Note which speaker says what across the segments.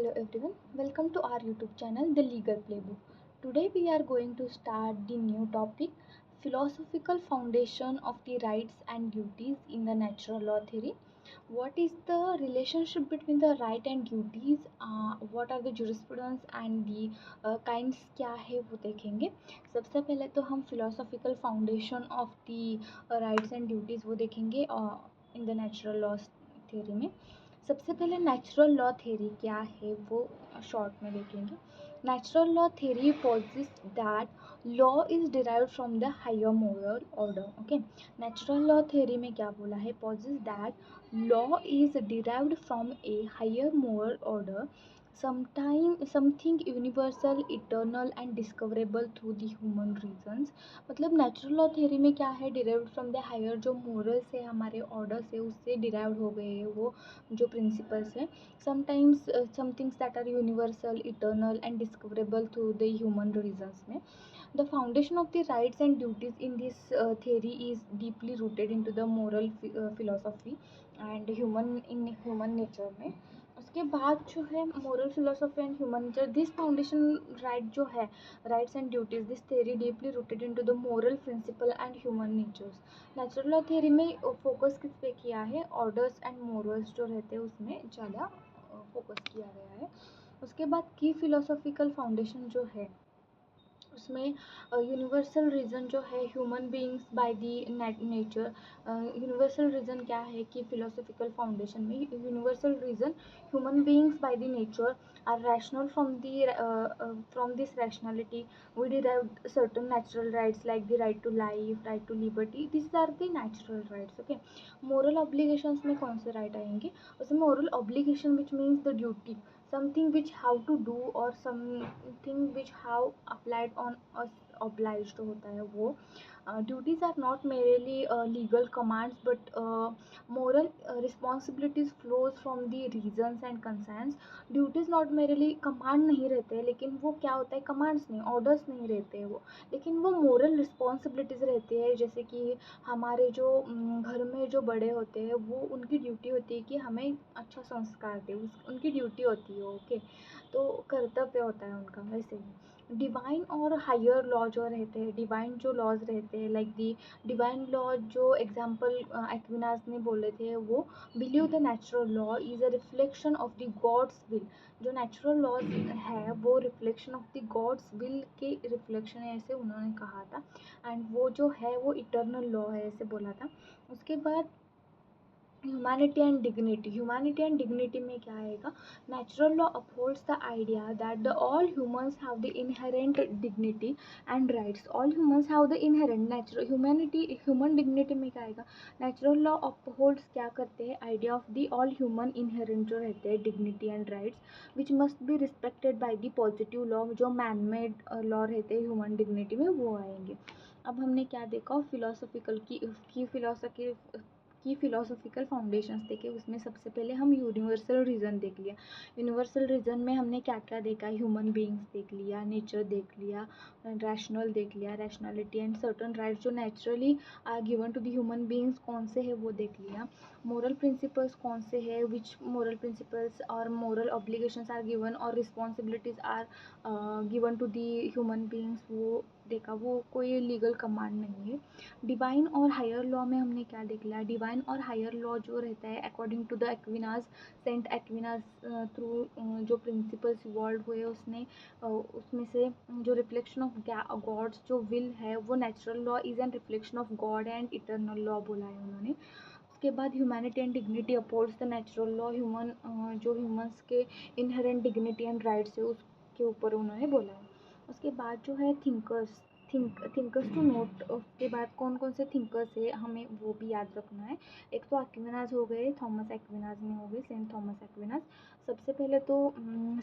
Speaker 1: Hello everyone, welcome to our YouTube channel The Legal Playbook. Today we are going to start the new topic, philosophical foundation of the rights and duties in the natural law theory. What is the relationship between the right and duties? What are the jurisprudence and the kinds क्या है वो देखेंगे. सबसे पहले तो हम philosophical foundation of the rights and duties वो देखेंगे in the natural law theory में. सबसे पहले नेचुरल लॉ थ्योरी क्या है वो शॉर्ट में देखेंगे. Natural law theory posits that law is derived from the higher moral order. Okay, natural law theory में क्या बोला है? Posits that law is derived from a higher moral order, something universal, eternal and discoverable through the human reasons. मतलब natural law theory में क्या है? Derived from the higher, जो morals है हमारे ऑर्डर से, उससे डिराइव्ड हो गए हैं वो जो प्रिंसिपल्स हैं. Sometimes some things that are universal, eternal and discoverable through the human reasons में. The foundation of the rights and duties in this theory is deeply rooted into the moral philosophy and human nature में. उसके बाद जो है moral philosophy and human nature, this foundation right जो है, rights and duties, this theory deeply rooted into the moral principle and human natures. Natural law theory में focus किस पे किया है? ऑर्डर्स एंड मोरल्स जो रहते हैं उसमें ज़्यादा फोकस किया गया है. उसके बाद की फिलोसॉफिकल फाउंडेशन जो है उसमें यूनिवर्सल रीज़न जो है human beings by the nature. Universal reason क्या है कि फिलोसॉफिकल फाउंडेशन में universal reason human beings by the nature are rational from this rationality we derived certain natural rights like the right to life, right to liberty. These are the natural rights. Okay, moral obligations में कौन से right आएंगे? उसमें moral obligation which means the duty, something which how to do or something which how applied on us obliged होता है वो. Duties are not merely legal commands but moral responsibilities flows from the reasons and concerns. Duties not merely command नहीं रहते हैं, लेकिन वो क्या होता है? commands नहीं, orders नहीं रहते हैं वो, लेकिन वो moral responsibilities रहती है. जैसे कि हमारे जो घर में जो बड़े होते हैं वो उनकी ड्यूटी होती है कि हमें अच्छा संस्कार दे, उनकी ड्यूटी होती है. ओके, तो कर्तव्य होता है उनका. वैसे ही डिवाइन और हायर लॉ जो रहते हैं, डिवाइन जो लॉज रहते हैं, लाइक दी डिवाइन लॉ जो एग्जाम्पल एक्विनास ने बोले थे, वो believe the natural law is a reflection of the gods will. जो नेचुरल लॉज है वो reflection of the gods will के रिफ्लेक्शन है, ऐसे उन्होंने कहा था. एंड वो जो है वो इटर्नल लॉ है, ऐसे बोला था. उसके बाद humanity and dignity. Humanity and dignity में क्या आएगा? Natural law upholds the idea that the all humans have the inherent dignity and rights. All humans have the inherent natural humanity. Human dignity में क्या आएगा? नेचुरल लॉ अपहोल्ड्स क्या करते हैं? Idea of the all human inherent जो रहते हैं dignity and rights which must be respected by the positive law. जो मैन मेड लॉ रहते हैं ह्यूमन डिग्निटी में वो आएंगे. अब हमने क्या देखा? फिलोसॉफिकल की फिलोसॉफिकल फाउंडेशंस देखे. उसमें सबसे पहले हम यूनिवर्सल रीज़न देख लिया. यूनिवर्सल रीज़न में हमने क्या क्या देखा? ह्यूमन बीइंग्स देख लिया, नेचर देख लिया, रैशनल देख लिया, रैशनैलिटी एंड सर्टन राइट्स जो naturally are given to the human beings कौन से है वो देख लिया. मोरल प्रिंसिपल्स कौन से है, विच मोरल प्रिंसिपल्स और मोरल ऑब्लिगेशंस आर गिवन और responsibilities are given to the human beings, वो देखा. वो कोई लीगल कमांड नहीं है. डिवाइन और हायर लॉ में हमने क्या देख लिया? डिवाइन और हायर लॉ जो रहता है according to the Aquinas, Saint Aquinas through जो प्रिंसिपल्स इवॉल्व हुए उसने उसमें से जो रिफ्लेक्शन ऑफ गॉड्स जो विल है वो natural law is an reflection of God and eternal law बोला है उन्होंने. उसके बाद humanity and dignity upholds the natural law. जो ह्यूमंस के इनहेरेंट डिग्निटी एंड राइट्स है उसके ऊपर उन्होंने बोला है. उसके बाद जो है थिंकर्स टू नोट. उसके बाद कौन कौन से थिंकर्स है हमें वो भी याद रखना है. एक तो एक्विनास हो गए, थॉमस एक्विनास में हो गए, सेंट थॉमस एक्विनास. सबसे पहले तो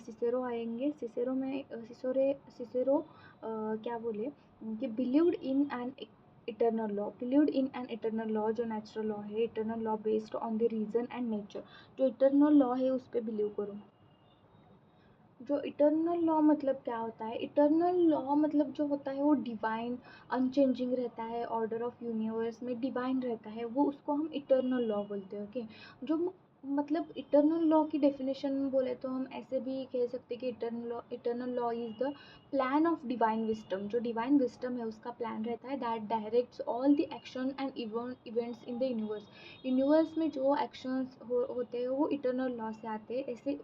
Speaker 1: सिसेरो आएंगे. सिसेरो क्या बोले कि believed in an eternal law. जो नेचुरल लॉ है, eternal law based on the reason and nature. जो इटर्नल लॉ है उस पर बिलीव करो. जो इटर्नल लॉ मतलब क्या होता है? इटर्नल लॉ मतलब जो होता है वो डिवाइन, अनचेंजिंग रहता है. ऑर्डर ऑफ यूनिवर्स में डिवाइन रहता है वो, उसको हम इटर्नल लॉ बोलते हैं. ओके, जो मतलब इटर्नल लॉ की डेफिनेशन बोले तो हम ऐसे भी कह सकते हैं कि eternal law is the plan of divine wisdom. जो डिवाइन विस्डम है उसका प्लान रहता है that directs all the action and events in the universe. Universe में जो एक्शंस होते हैं वो इटर्नल लॉ से आते हैं, ऐसे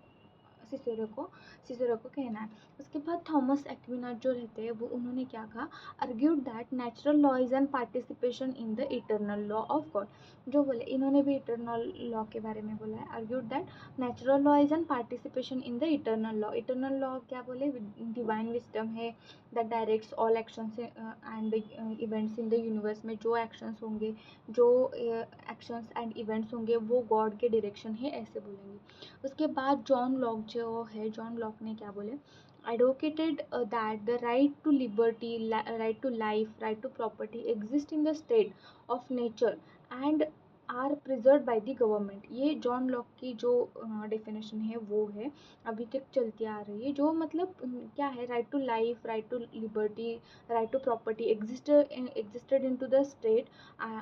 Speaker 1: सिसेरो को सिसेरो को कहना है। उसके बाद थॉमस एक्विनाच जो रहते हैं वो उन्होंने क्या कहा, argued that natural law is N participation in the eternal law of God. जो बोले इन्होंने भी इटर्नल लॉ के बारे में बोला है, argued that natural law is N participation in the eternal law. Eternal law क्या बोले, डिवाइन विस्डम है that directs all actions and events in the universe में जो एक्शंस होंगे, जो एक्शंस एंड इवेंट्स होंगे वो गॉड के डायरेक्शन है, ऐसे बोलेंगे। उसके बाद जॉन लॉक जो है, जॉन लॉक ने क्या बोले, advocated that the right to liberty, right to life, right to property exist in the state of nature and are preserve by the government. ये जॉन लॉक की जो डेफिनेशन है वो है, अभी तक चलती आ रही है। जो मतलब क्या है, right to life, right to liberty, right to property existed in to the state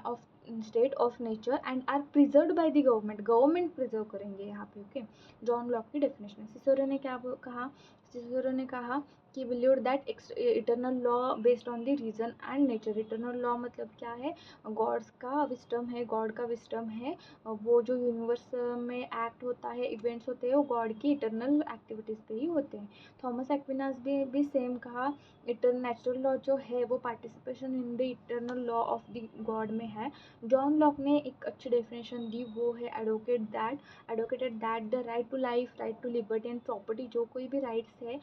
Speaker 1: of nature and are preserve by the government. Government preserve करेंगे यहाँ पे, ओके। जॉन लॉक की डेफिनेशन। सिसोरो ने क्या कहा, सिसोरो ने कहा कि believe that eternal law based on the reason and nature. Eternal law मतलब क्या है, गॉड्स का विस्डम है, गॉड का विस्डम है। वो जो यूनिवर्स में एक्ट होता है, इवेंट्स होते हैं, वो गॉड की इटर्नल एक्टिविटीज़ पे ही होते हैं। थॉमस एक्विनास भी सेम कहा, नेचुरल लॉ जो है वो participation in the eternal law of the God में है। जॉन लॉक ने एक अच्छी डेफिनेशन दी, वो है advocated that the right to life, right to liberty and property, जो कोई भी राइट्स है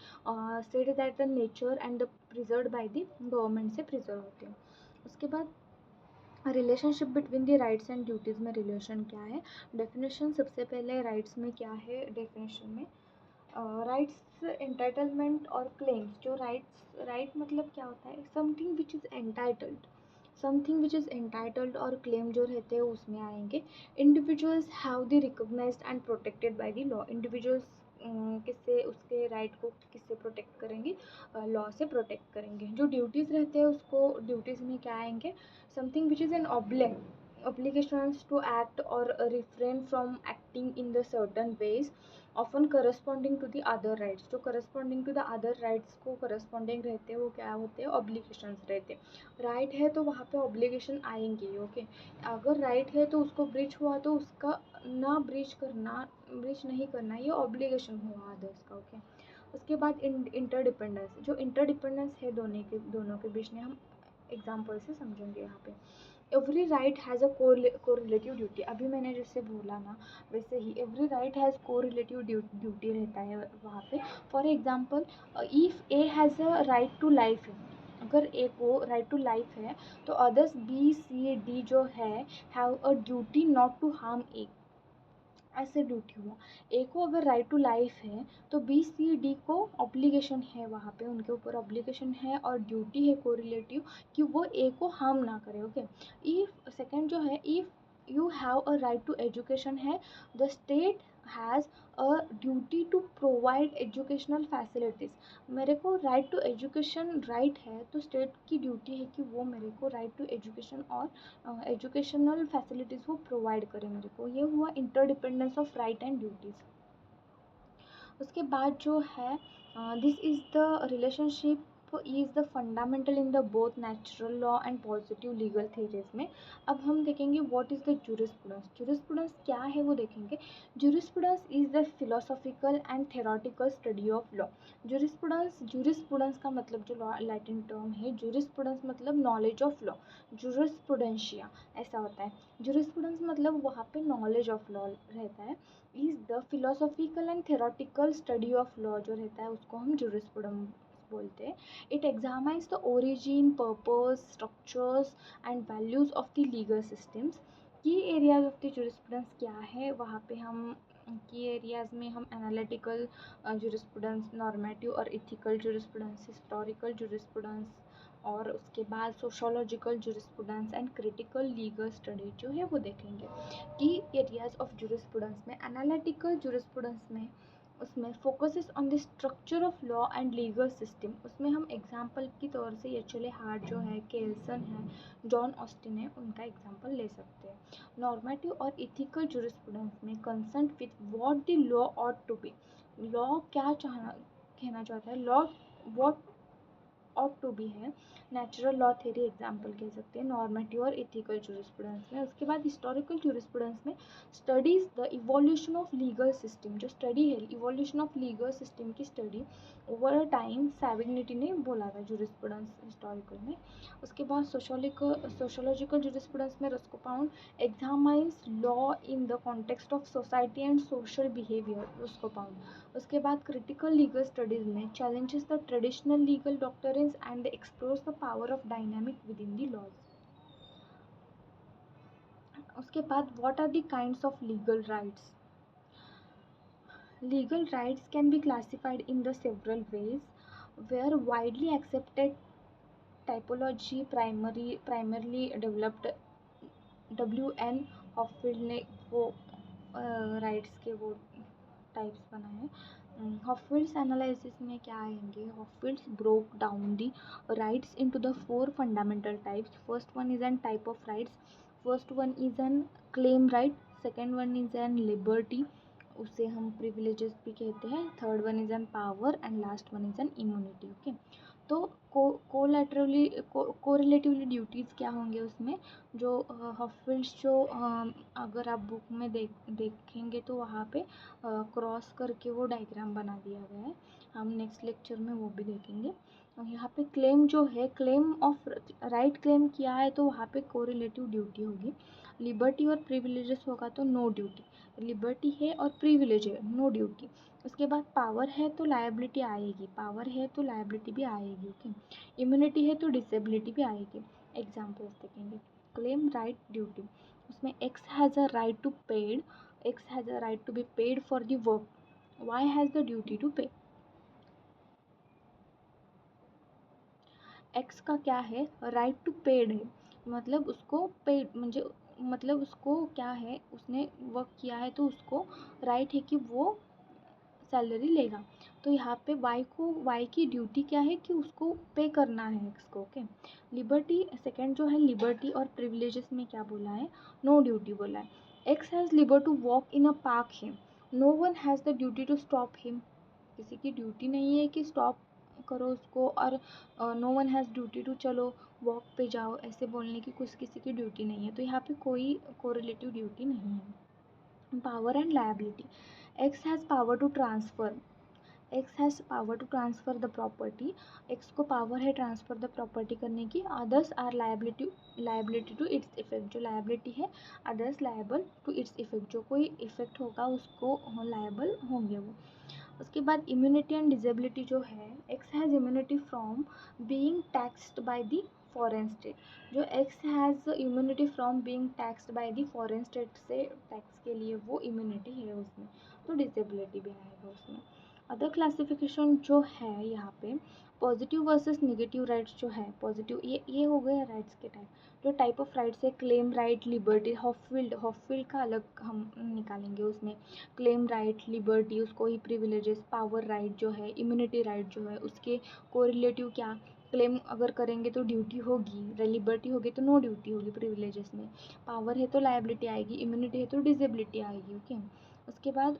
Speaker 1: state that the nature and the preserve by the government से प्रिजर्व होते हैं। उसके बाद relationship between the rights and duties में रिलेशन क्या है, डेफिनेशन सबसे पहले राइट्स में क्या है, डेफिनेशन में राइट्स एंटाइटलमेंट और क्लेम्स। जो राइट मतलब क्या होता है, something which is entitled, something which is entitled, और क्लेम जो रहते हैं उसमें आएंगे। Individuals have the recognised and protected by the law. Individuals किससे उसके राइट को किससे प्रोटेक्ट करेंगे, लॉ से प्रोटेक्ट करेंगे। जो ड्यूटीज़ रहते हैं उसको ड्यूटीज़ में क्या आएंगे, something which is an obligations to act or refrain from acting in the certain ways often corresponding to the other rights। जो corresponding to the other rights को corresponding रहते हैं वो क्या होते हैं, obligations रहते हैं। राइट है तो वहाँ पे ऑब्लिगेशन आएंगे, ओके। अगर राइट है तो उसको ब्रीच हुआ तो उसका ना ब्रीच नहीं करना, ये ऑब्लिगेशन हुआ अदर्स का, ओके। उसके बाद इंटरडिपेंडेंस। जो इंटरडिपेंडेंस है दोनों के बीच में, हम एग्जाम्पल से समझेंगे यहाँ पे। Every right has a correlative duty. अभी मैंने जैसे बोला ना, वैसे ही every right has correlative duty रहता है वहाँ पे। For example, if A has a right to life है, अगर ए को राइट टू लाइफ है तो अदर्स बी सी डी जो है have a duty not to harm A, ऐसे ड्यूटी हुआ। ए को अगर राइट टू लाइफ है तो बी सी डी को ऑब्लिगेशन है, वहाँ पे उनके ऊपर ऑब्लिगेशन है और ड्यूटी है कोरिलेटिव कि वो ए को हार्म ना करे, ओके। इफ सेकंड जो है, if you have a right to education है, the state has a duty to provide educational facilities. मेरे को राइट टू एजुकेशन राइट है तो स्टेट की ड्यूटी है कि वो मेरे को राइट टू एजुकेशन और एजुकेशनल फैसिलिटीज़ वो प्रोवाइड करे मेरे को। ये हुआ interdependence of right and duties. उसके बाद जो है, this is the relationship is the fundamental in the both natural law and positive legal theories में। अब हम देखेंगे what is the jurisprudence. Jurisprudence क्या है वो देखेंगे। Jurisprudence is the philosophical and theoretical study of law. Jurisprudence का मतलब जो लैटिन टर्म है, जूरिस्प्रूडेंस मतलब नॉलेज ऑफ लॉ, जूरिस्प्रूडेंशिया ऐसा होता है। जूरिस्प्रूडेंस मतलब वहाँ पे नॉलेज ऑफ लॉ रहता है। Is the philosophical and theoretical study of law जो रहता है उसको हम जूरिस्प्रूडेंस बोलते हैं। It examines the origin, purpose, structures and values of the legal systems. Key areas of the jurisprudence क्या है, वहाँ पे हम की एरियाज में हम एनालिटिकल जूरिस्प्रूडेंस, नॉर्मेटिव और इथिकल जूरिस्प्रूडेंस, हिस्टोरिकल जूरिस्प्रूडेंस, और उसके बाद sociological jurisprudence and critical legal study जो है वो देखेंगे। की एरियाज ऑफ जूरिस्प्रूडेंस में एनालिटिकल जूरिस्प्रूडेंस में उसमें focuses on the structure of law and legal system. उसमें हम एग्जांपल की तौर से एचएल हार्ट जो है, केल्सन है, जॉन ऑस्टिन है, उनका एग्जांपल ले सकते हैं। नॉर्मेटिव और इथिकल जुरिस्प्रूडेंस में concern with what the law ought to be. Law क्या कहना चाहता है, law what ought to be है। नेचुरल लॉ थ्योरी एग्जांपल कह सकते हैं नॉर्मेटिव और इथिकल जूरिस्प्रूडेंस में। उसके बाद हिस्टोरिकल जूरिस्प्रूडेंस में studies the evolution of legal system. जो स्टडी है इवोल्यूशन ऑफ लीगल सिस्टम की स्टडी ओवर टाइम सैविग्निटी ने बोला था जूरिस्प्रूडेंस हिस्टोरिकल में। उसके बाद सोशोलॉजिकल जूरिस्प्रूडेंस में Roscoe Pound examines law in the context of society and social behaviour, Roscoe Pound. उसके बाद क्रिटिकल लीगल स्टडीज में challenges the traditional legal doctrines and explores the power of dynamic within the laws. उसके बाद what are the kinds of legal rights. Legal rights can be classified in the several ways where widely accepted typology primarily developed W.N. Hohfeld ने वो rights के वो types बनाए। हॉफील्ड्स analysis में क्या आएंगे, Hohfeld's broke down the rights into the 4 fundamental types. First one is an type of rights, first one is an claim right, second one is an liberty, उसे हम प्रिविलेजेस भी कहते हैं, third one is an power and last one is an immunity. Okay, तो correlatively duties क्या होंगे उसमें, जो हॉफील्ड्स जो अगर आप बुक में देखेंगे तो वहाँ पे क्रॉस करके वो डायग्राम बना दिया गया है, हम नेक्स्ट लेक्चर में वो भी देखेंगे। यहाँ पे क्लेम जो है, क्लेम ऑफ राइट क्लेम किया है तो वहाँ पे कोरिलेटिव ड्यूटी होगी। लिबर्टी और प्रिविलेजेस होगा तो नो ड्यूटी, लिबर्टी है और प्रिविलेज है नो ड्यूटी। उसके बाद पावर है तो लायबिलिटी आएगी, पावर है तो लायबिलिटी भी आएगी। ओके, इम्यूनिटी है तो डिसेबिलिटी भी आएगी। एग्जाम्पल्स देखेंगे, क्लेम राइट ड्यूटी, उसमें X has a right to paid, X has a right to be paid for the work, Y has the duty to pay. X का क्या है, राइट टू पेड है, मतलब उसको पेड मतलब उसको क्या है, उसने वर्क किया है तो उसको राइट है कि वो सैलरी लेगा। तो यहाँ पे वाई की ड्यूटी क्या है कि उसको पे करना है एक्स को। ओके, लिबर्टी सेकेंड जो है, लिबर्टी और प्रिविलेजेस में क्या बोला है, नो ड्यूटी बोला है। X has liberty to walk in a park him, no one has the duty to stop him, किसी की ड्यूटी नहीं है कि स्टॉप करो उसको, और no one has duty to चलो वॉक पे जाओ, ऐसे बोलने की कुछ किसी की ड्यूटी नहीं है, तो यहाँ पे कोई कोरिलेटिव ड्यूटी नहीं है। Power and liability, X has power to transfer, X has power to transfer the property, X को पावर है ट्रांसफ़र द प्रॉपर्टी करने की। Others are liability to its effect, जो लायबिलिटी है others liable to its effect, जो कोई effect होगा उसको लायबल होंगे वो। उसके बाद इम्यूनिटी एंड डिसेबिलिटी जो है, X has immunity from being taxed by the foreign state, जो X has immunity from being taxed by the foreign state से टैक्स के लिए वो इम्यूनिटी है उसमें, तो डिसेबिलिटी भी आएगा उसमें। अदर क्लासिफिकेशन जो है यहाँ पे, पॉजिटिव वर्सेस नेगेटिव राइट्स जो है, पॉजिटिव ये हो गए राइट्स के टाइप। जो टाइप ऑफ राइट्स है, क्लेम राइट, लिबर्टी, हॉफील्ड का अलग हम निकालेंगे उसमें, क्लेम राइट, लिबर्टी उसको ही प्रिविलेजेस, पावर राइट जो है, इम्यूनिटी राइट जो है उसके कोरिलेटिव क्या, क्लेम अगर करेंगे तो ड्यूटी होगी, लिबर्टी होगी तो नो ड्यूटी होगी प्रिविलेजेस में, पावर है तो लायबिलिटी आएगी, इम्यूनिटी है तो डिसेबिलिटी आएगी। ओके, उसके बाद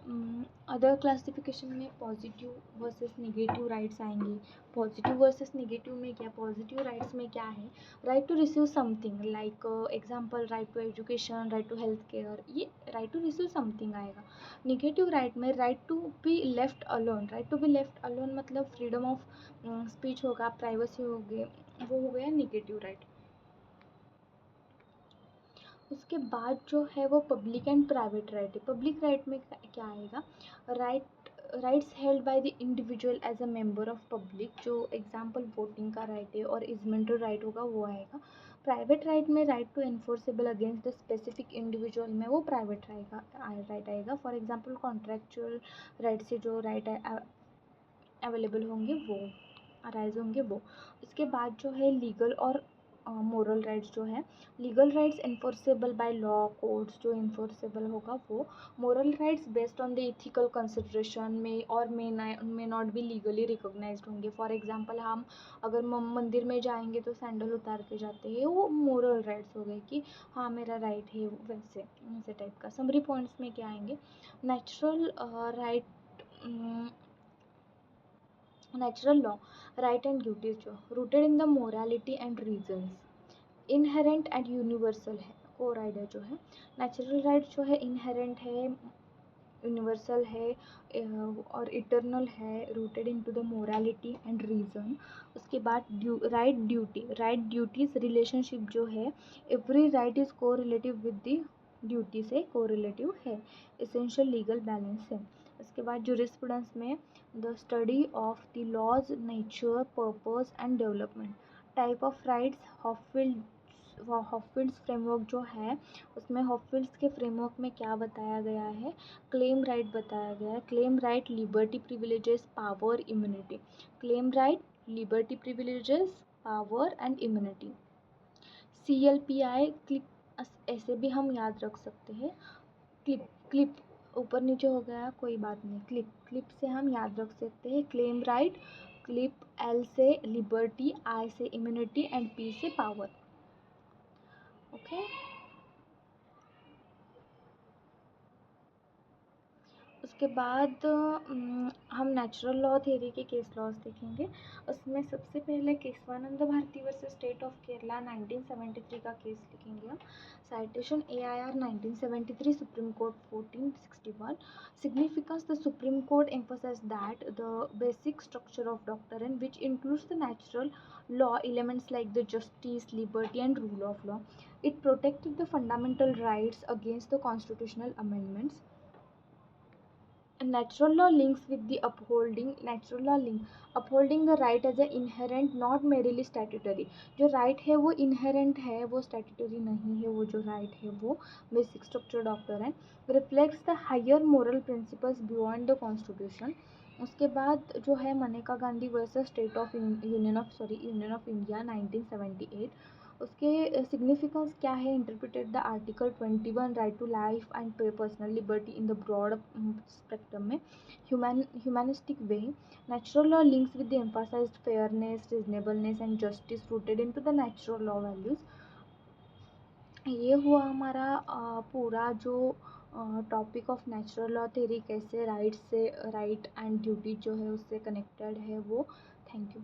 Speaker 1: अदर क्लासिफिकेशन में पॉजिटिव वर्सेस नेगेटिव राइट्स आएंगे। पॉजिटिव वर्सेस नेगेटिव में क्या, पॉजिटिव राइट्स में क्या है, right to receive something, like example right to education, right to health care, ये राइट टू रिसीव समथिंग आएगा। नेगेटिव राइट में right to be left alone, right to be left alone मतलब freedom of speech होगा, privacy होगी, वो हो गया negative right. उसके बाद जो है वो पब्लिक एंड प्राइवेट राइट है। पब्लिक राइट में क्या आएगा, rights held by the individual as a member of public, जो एग्जांपल वोटिंग का राइट है और इजमेंटल राइट होगा वो आएगा। प्राइवेट राइट में right to enforceable against the specific individual में वो प्राइवेट राइट आएगा। फॉर एग्जांपल कॉन्ट्रेक्चुअल राइट से जो राइट अवेलेबल होंगे वो अराइज होंगे वो। उसके बाद जो है लीगल और मोरल राइट्स जो है, legal rights enforceable by law codes, जो इन्फोर्सेबल होगा वो, moral rights based on the ethical consideration में और may not be legally recognised होंगे। फॉर एग्जांपल हम अगर मंदिर में जाएंगे तो सैंडल उतार के जाते हैं, वो मोरल राइट्स हो गए कि हाँ मेरा राइट है, वैसे वैसे टाइप का। समरी पॉइंट्स में क्या आएंगे, natural right, natural law, right and duties जो rooted in the morality and reasons, inherent and universal है। कोर आइडिया जो है, नेचुरल राइट जो है इनहेरेंट है, यूनिवर्सल है और इटर्नल है, rooted into the morality and reason. उसके बाद right duty, right duties relationship जो है, एवरी राइट इज को रिलेटिव विद द ड्यूटी से को रिलेटिव है, एसेंशियल लीगल बैलेंस है। उसके बाद जूरिस्प्रूडेंस में the study of the laws, nature, purpose and development, type of rights, Hohfeld's framework जो है, उसमें हॉफील्ड्स के फ्रेमवर्क में क्या बताया गया है, क्लेम राइट बताया गया है। Claim right, liberty, privileges, power, immunity. Claim right, liberty, privileges, power and immunity. CLPI clip, ऐसे भी हम याद रख सकते हैं। क्लिप, क्लिप ऊपर नीचे हो गया कोई बात नहीं, क्लिप, क्लिप से हम याद रख सकते हैं क्लेम राइट, क्लिप L से लिबर्टी, I से इम्यूनिटी एंड P से पावर। ओके, उसके बाद हम नेचुरल लॉ थ्योरी के केस लॉज देखेंगे। उसमें सबसे पहले Keshavananda Bharati versus state of Kerala 1973 का केस लिखेंगे हम। Citation AIR 1973, supreme court 1461। Significance, the supreme court emphasized that the basic structure of doctrine, which includes the natural law elements like the justice, liberty and rule of law, it protected the fundamental rights against the constitutional amendments. Natural law links with the upholding, natural law link upholding the right as a inherent not merely statutory। जो right है वो inherent है, वो statutory नहीं है, वो जो right है वो basic structure doctrine reflects the higher moral principles beyond the constitution। उसके बाद जो है Maneka Gandhi versus state of union of India 1978। उसके सिग्निफिकेंस क्या है, interpreted the article 21 right to life and personal liberty in the broad spectrum में humanistic way. Natural law links with the emphasized fairness, reasonableness and justice rooted into the natural law values. ये हुआ हमारा पूरा जो topic of natural law theory, कैसे right से right and duty जो है उससे कनेक्टेड है वो। Thank you.